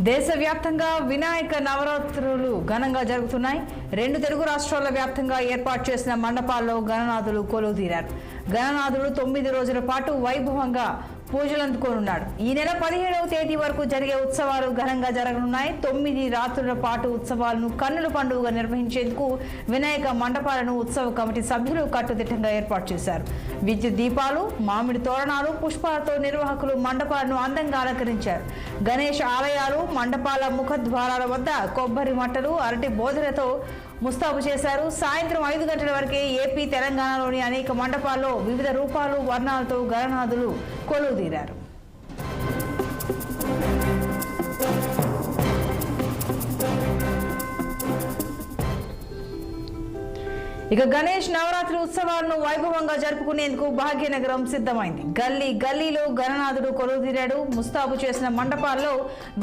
దేశవ్యాప్తంగా వినాయక నవరాత్రులు ఘనంగా జరుగుతున్నాయి. 2 తెలుగు రాష్ట్రాల వ్యాప్తంగా ఏర్పాటు చేసిన మండపాల్లో గణనాథులు కొలువుదీరారు. గణనాథుడు 9 రోజుల పాటు వైభవంగా పూజలు అందుకోనున్నాడు. ఈ నెల 17వ తేదీ వరకు జరిగే ఉత్సవాలు ఘనంగా జరగనున్నాయి. 9 రాత్రుల పాటు ఉత్సవాలను కన్నుల పండుగగా నిర్వహించేందుకు వినాయక మండపాలను ఉత్సవ కమిటీ సభ్యులు కట్టుదిట్టంగా ఏర్పాటు చేశారు. విద్యుత్ దీపాలు, మామిడి తోరణాలు, పుష్పాలతో నిర్వాహకులు మండపాలను అందంగా అలంకరించారు. గణేష్ ఆలయాలు, మండపాల ముఖద్వారాల వద్ద కొబ్బరి మట్టలు, అరటి బోధలతో ముస్తాబు చేశారు. సాయంత్రం 5 గంటల వరకే ఏపీ, తెలంగాణలోని అనేక మండపాల్లో వివిధ రూపాలు, వర్ణాలతో గణనాథులు కొలువుదీరారు. ఇక గణేష్ నవరాత్రి ఉత్సవాలను వైభవంగా జరుపుకునేందుకు భాగ్యనగరం సిద్ధమైంది. గల్లీ గల్లీలో గణనాథుడు కొలువుదీరాడు. ముస్తాబు చేసిన మండపాల్లో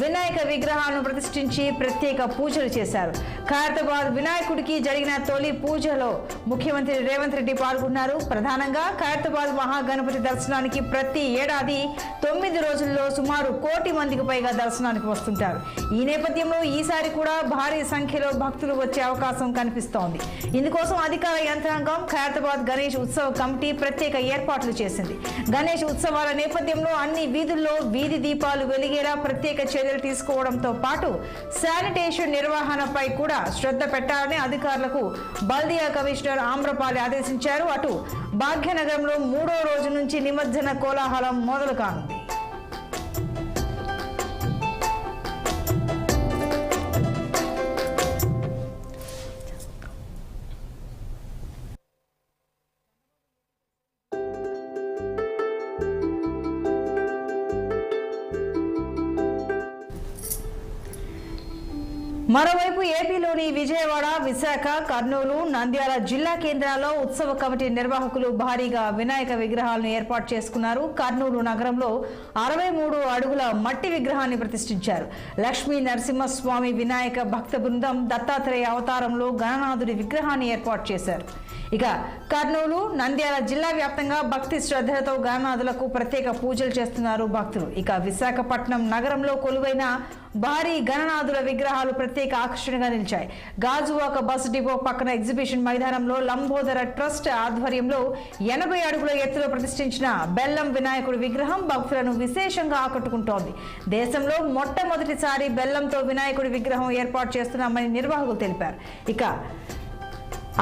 వినాయక విగ్రహాలను ప్రతిష్ఠించి ప్రత్యేక పూజలు చేశారు. ఖైరతాబాద్ వినాయకుడికి జరిగిన తొలి పూజలో ముఖ్యమంత్రి రేవంత్ రెడ్డి పాల్గొన్నారు. ప్రధానంగా ఖైరతాబాద్ మహాగణపతి దర్శనానికి ప్రతి ఏడాది 9 రోజుల్లో సుమారు 1 కోటి మందికి పైగా దర్శనానికి వస్తుంటారు. ఈ నేపథ్యంలో ఈసారి కూడా భారీ సంఖ్యలో భక్తులు వచ్చే అవకాశం కనిపిస్తోంది. ఇందుకోసం అధికార యంత్రాంగం ఖైరతాబాద్ గణేష్ ఉత్సవ కమిటీ ప్రత్యేక ఏర్పాట్లు చేసింది. గణేష్ ఉత్సవాల నేపథ్యంలో అన్ని వీధుల్లో వీధి దీపాలు వెలిగేలా ప్రత్యేక చర్యలు తీసుకోవడంతో పాటు శానిటేషన్ నిర్వహణపై కూడా శ్రద్ధ పెట్టాలని అధికారులకు బల్దియా కమిషనర్ ఆమ్రపాలి ఆదేశించారు. అటు భాగ్యనగరంలో 3వ రోజు నుంచి నిమజ్జన కోలాహలం మొదలు కానుంది. మరోవైపు ఏపీలోని విజయవాడ, విశాఖ, కర్నూలు, నంద్యాల జిల్లా కేంద్రాల్లో ఉత్సవ కమిటీ నిర్వాహకులు భారీగా వినాయక విగ్రహాలను ఏర్పాటు చేసుకున్నారు. కర్నూలు నగరంలో 63 అడుగుల మట్టి విగ్రహాన్ని ప్రతిష్ఠించారు. లక్ష్మీ నరసింహస్వామి వినాయక భక్త బృందం దత్తాత్రేయ అవతారంలో గణనాథుడి విగ్రహాన్ని ఏర్పాటు చేశారు. ఇక కర్నూలు, నంద్యాల జిల్లా వ్యాప్తంగా భక్తి శ్రద్ధలతో గణనాథులకు ప్రత్యేక పూజలు చేస్తున్నారు భక్తులు. ఇక విశాఖపట్నం నగరంలో కొలువైన భారీ గణనాథుల విగ్రహాలు ప్రత్యేక ఆకర్షణగా నిలిచాయి. గాజువాక బస్ డిపో పక్కన ఎగ్జిబిషన్ మైదానంలో లంబోదర ట్రస్ట్ ఆధ్వర్యంలో 80 అడుగుల ఎత్తులో ప్రతిష్ఠించిన బెల్లం వినాయకుడి విగ్రహం భక్తులను విశేషంగా ఆకట్టుకుంటోంది. దేశంలో మొట్టమొదటిసారి బెల్లంతో వినాయకుడి విగ్రహం ఏర్పాటు చేస్తున్నామని నిర్వాహకులు తెలిపారు. ఇక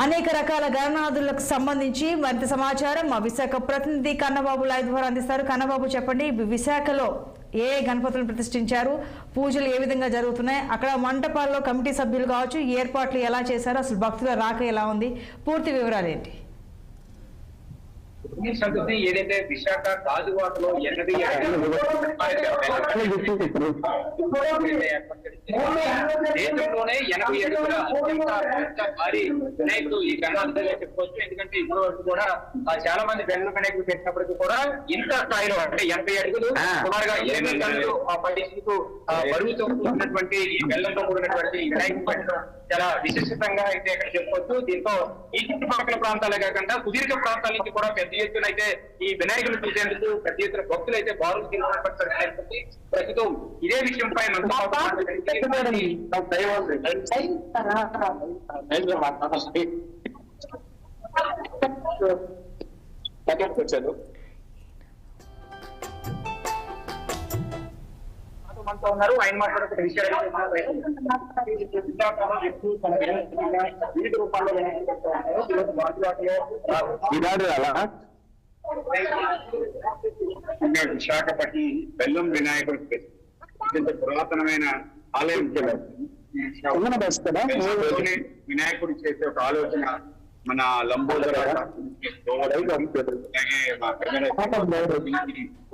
అనేక రకాల గణనాథులకు సంబంధించి మరింత సమాచారం మా విశాఖ ప్రతినిధి కన్నబాబు లైవ్ ద్వారా అందిస్తారు. కన్నబాబు, చెప్పండి, విశాఖలో ఏ గణపతులను ప్రతిష్ఠించారు, పూజలు ఏ విధంగా జరుగుతున్నాయి, అక్కడ మంటపాల్లో కమిటీ సభ్యులు కావచ్చు ఏర్పాట్లు ఎలా చేశారు, అసలు భక్తుల రాక ఎలా ఉంది, పూర్తి వివరాలు ఏంటి? ఏదైతే విశాఖ గాజువాకలో 80 దేశంలోనే 80 అడుగుల భారీ వినాయకుడు ఈ గణనాథుడిగా చెప్పుకోవచ్చు. ఎందుకంటే ఇప్పటి వరకు కూడా చాలా మంది బెల్లం వినాయకుడు పెట్టినప్పటికీ కూడా ఇంత స్థాయిలో అంటే 80 అడుగులు సుమారుగా 8 టన్నులు ఆ పరిస్థితికు బరువుతో కూడినటువంటి ఈ బెల్లంతో కూడినటువంటి వినాయకుడు పెట్టడం చాలా విశిష్టంగా అయితే ఇక్కడ చెప్పుకోవచ్చు. దీంతో ఈ చుట్టుపక్కల ప్రాంతాలే కాకుండా సుదీర్ఘ ప్రాంతాల నుంచి కూడా పెద్ద ఎత్తున అయితే ఈ వినాయకులు చూసేందుకు పెద్ద ఎత్తున భక్తులు అయితే బారులు తీసుకున్నప్పటికీ ప్రస్తుతం ఇదే విషయంపై వచ్చారు. ఉన్నారు ఆయన మాట్లాడుతున్న విషయాలు విశాఖపట్నం బెల్లం వినాయకుడు పురాతనమైన ఆలయం. వినాయకుడు చేసే ఒక ఆలోచన మన లంబోదర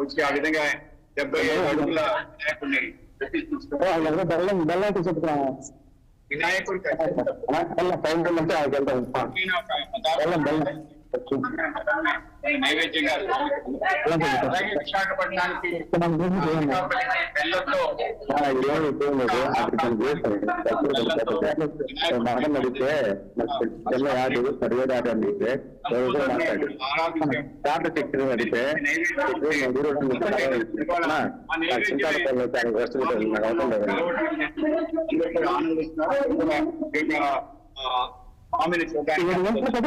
వచ్చి ఆ విధంగా 75 అడుగుల వినాయకుడిని వినాయకుడి నైవేద్యంగా అలాగే విశాఖపట్నానికి బెల్లంతో అడిగితే సరివేదాట అడిగితే డాక్టర్ చెప్పింది అడిగితే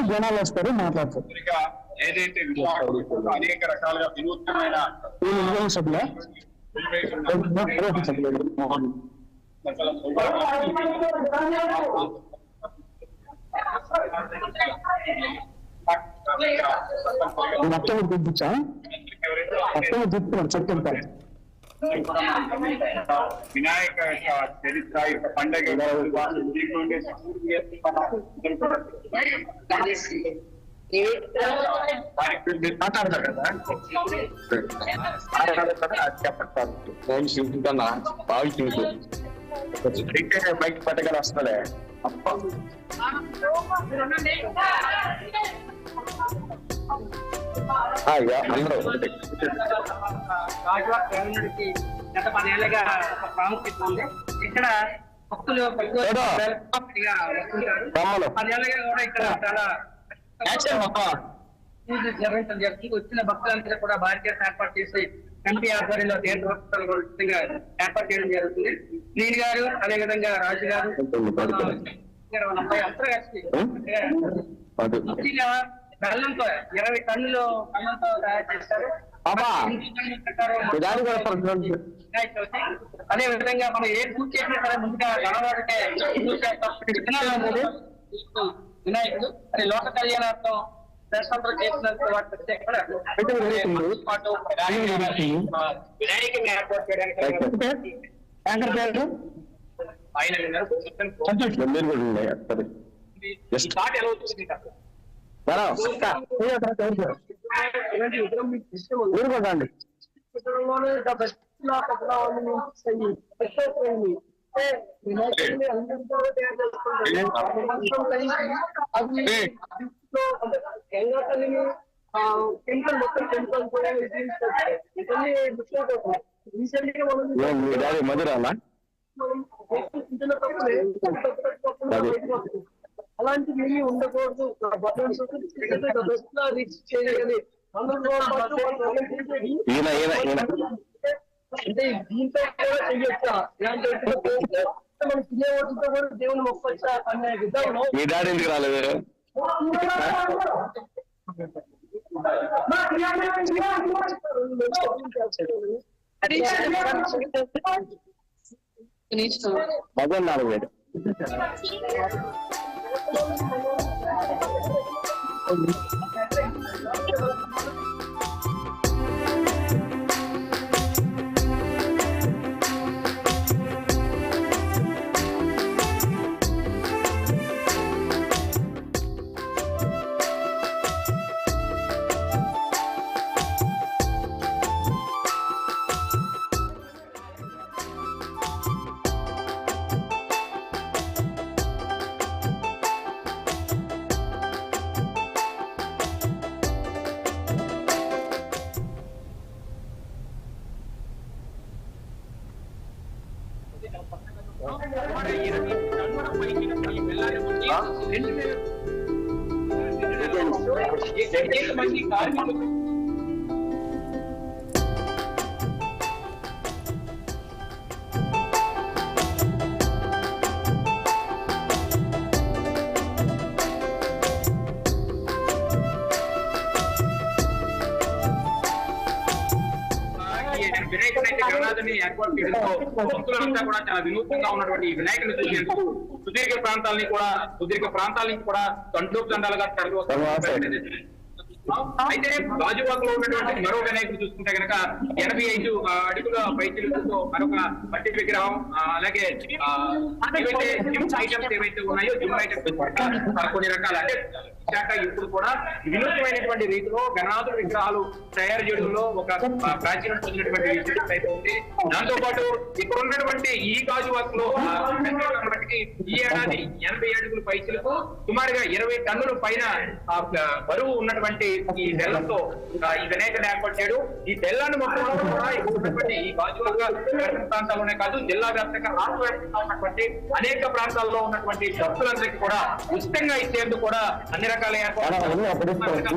జనాలు వస్తారు మాట్లాడతారు. ఏదైతే అనేక రకాలుగా వినూత్నమైన మొత్తం చూపించా మొత్తం చూపుతున్నాడు చెప్తుంటారు. వినాయక చరిత్ర యొక్క పండుగ మాట్లాడతారు కదా చెప్పండి బాగా బైక్ పట్టగల వస్తుందే అందరూ రాజువారి బ్రాహ్మణుడికి గత 10 ఏళ్ళగా ఒక ప్రాముఖ్యత ఉంది. ఇక్కడ భక్తులు వస్తుంటారు. 10 ఏళ్ళగా కూడా ఇక్కడ చాలా పూజలు నిర్వహించడం జరుగుతుంది. వచ్చిన భక్తులందరూ కూడా భారీగా ఏర్పాటు చేసి ఎంపీ ఆధ్వర్యంలో తీర్థభక్తులు ఏర్పాటు చేయడం జరుగుతుంది. నేను గారు అదేవిధంగా రాజు గారు అందరూ కలిసి బెల్లంతో 20 టన్నులు బెల్లంతో తయారు చేస్తారు. అదే విధంగా మనం ఏ పూజ చేసినా సరే ముందుగా గణవాడికే వినాయకుడు అది లోక కళ్యాణార్థం దర్శనం చేసినంత వాటి ప్రత్యేక వినాయకుడిని ఏర్పాటు చేయడానికి ఆయన ఎలా వచ్చింది ఊరుకోండి మధురాలా అలాంటివి ఏమీ ఉండకూడదు. అంటే దీంతో కూడా చెయ్యొచ్చా, ఇలాంటి మనం తినే ఓటుతో కూడా దేవుని మొక్కొచ్చా అనే విధంలో మీ డాడీ ఎందుకు రాలేదు? మగన్ 4,000 మంది కార్మికులు వినాయకుడైతే గణనాథుని ఏర్పాటు చేయడంతో భక్తులంతా కూడా చాలా వినూత్నంగా ఉన్నటువంటి ఈ వినాయకుని చూసేందుకు సుదీర్ఘ ప్రాంతాల నుంచి కూడా తండోపు తండాలుగా తరలి వస్తారు. అయితే గాజువాకలో ఉన్నటువంటి మరో వినాయకుడు చూసుకుంటే కనుక 85 అడుగుల పైచిలుతో మరొక మట్టి విగ్రహం, అలాగే ఏవైతే జిమ్ ఐటమ్స్ ఏవైతే ఉన్నాయో జిమ్ ఐటమ్స్ కొన్ని రకాల అంటే విశాఖ ఇప్పుడు కూడా వినూత్నమైనటువంటి రీతిలో గణనాథుల విగ్రహాలు తయారు చేయడంలో ఒక ప్రాచీనం పొందినటువంటి విషయం అయితే ఉంది. దాంతో పాటు ఇక్కడ ఉన్నటువంటి ఈ గాజువాక్ లో ఈ ఏడాది 80 అడుగుల పైచిలకు సుమారుగా 20 టన్నుల పైన బరువు ఉన్నటువంటి ఈ బెల్లంతో ఈ వినాయకుడిని ఏర్పాటు చేయడం. ఈ బెల్లాన్ని మొత్తం కూడా ఇక్కడ ఉన్నటువంటి ఈ గాజువాక ప్రాంతాల్లోనే కాదు జిల్లా వ్యాప్తంగా రాష్ట్ర వ్యాప్తంగా ఉన్నటువంటి అనేక ప్రాంతాల్లో ఉన్నటువంటి భక్తులందరికీ కూడా ఉచితంగా ఇచ్చేందుకు కూడా అన్ని రకాల ఏర్పాట్లు